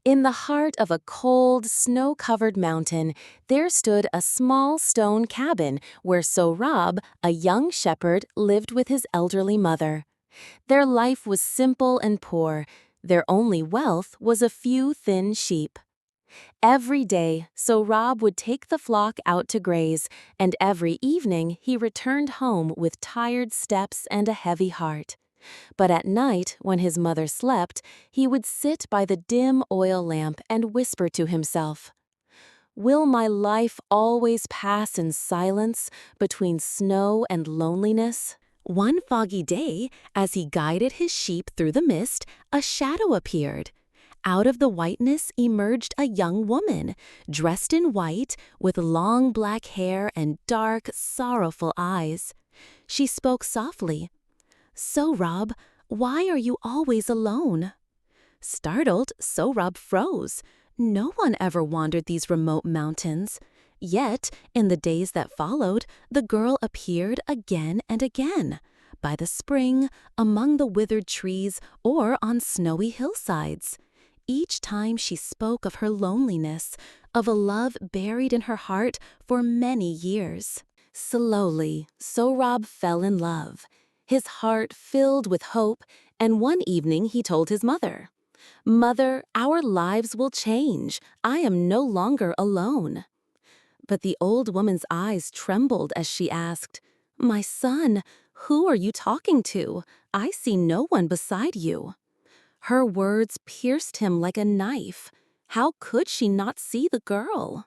In the heart of a cold, snow-covered mountain, there stood a small stone cabin where Sohrab, a young shepherd, lived with his elderly mother. Their life was simple and poor. Their only wealth was a few thin sheep. Every day, Sohrab would take the flock out to graze, and every evening he returned home with tired steps and a heavy heart. But at night, when his mother slept, he would sit by the dim oil lamp and whisper to himself, "Will my life always pass in silence between snow and loneliness?" One foggy day, as he guided his sheep through the mist, a shadow appeared. Out of the whiteness emerged a young woman, dressed in white, with long black hair and dark, sorrowful eyes. She spoke softly. "Sohrab, why are you always alone?" Startled, Sohrab froze. No one ever wandered these remote mountains. Yet, in the days that followed, the girl appeared again and again, by the spring, among the withered trees, or on snowy hillsides. Each time she spoke of her loneliness, of a love buried in her heart for many years. Slowly, Sohrab fell in love. His heart filled with hope, and one evening he told his mother, "Mother, our lives will change. I am no longer alone." But the old woman's eyes trembled as she asked, "My son, who are you talking to? I see no one beside you." Her words pierced him like a knife. How could she not see the girl?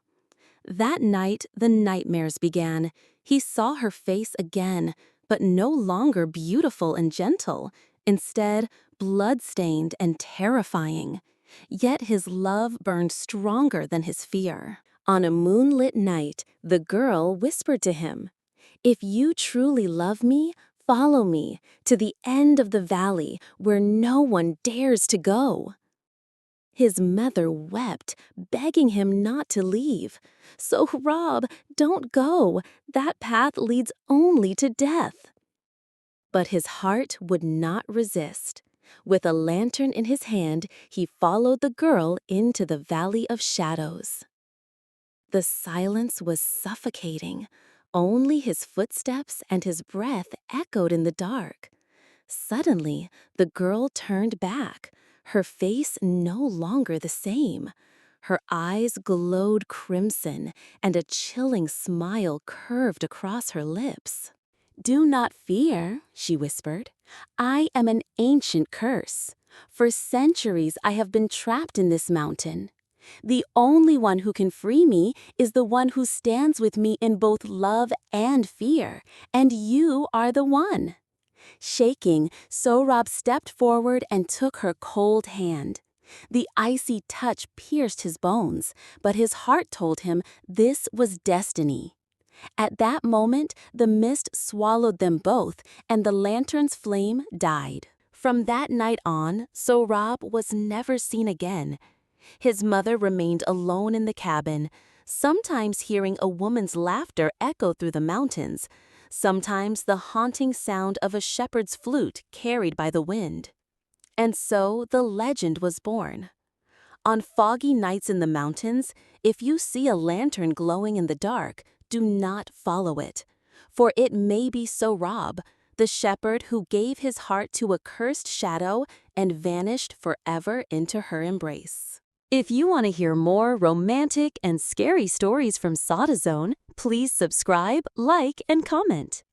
That night, the nightmares began. He saw her face again, but no longer beautiful and gentle, instead blood-stained and terrifying. Yet his love burned stronger than his fear. On a moonlit night, the girl whispered to him, "If you truly love me, follow me to the end of the valley where no one dares to go." His mother wept, begging him not to leave. "Sohrab, don't go. That path leads only to death." But his heart would not resist. With a lantern in his hand, he followed the girl into the Valley of Shadows. The silence was suffocating. Only his footsteps and his breath echoed in the dark. Suddenly, the girl turned back, her face no longer the same. Her eyes glowed crimson, and a chilling smile curved across her lips. "Do not fear," she whispered. "I am an ancient curse. For centuries I have been trapped in this mountain. The only one who can free me is the one who stands with me in both love and fear, and you are the one." Shaking, Sohrab stepped forward and took her cold hand. The icy touch pierced his bones, but his heart told him this was destiny. At that moment, the mist swallowed them both, and the lantern's flame died. From that night on, Sohrab was never seen again. His mother remained alone in the cabin, sometimes hearing a woman's laughter echo through the mountains, sometimes the haunting sound of a shepherd's flute carried by the wind. And so the legend was born. On foggy nights in the mountains, if you see a lantern glowing in the dark, do not follow it, for it may be Sohrab, the shepherd who gave his heart to a cursed shadow and vanished forever into her embrace. If you want to hear more romantic and scary stories from SadaZone, please subscribe, like, and comment.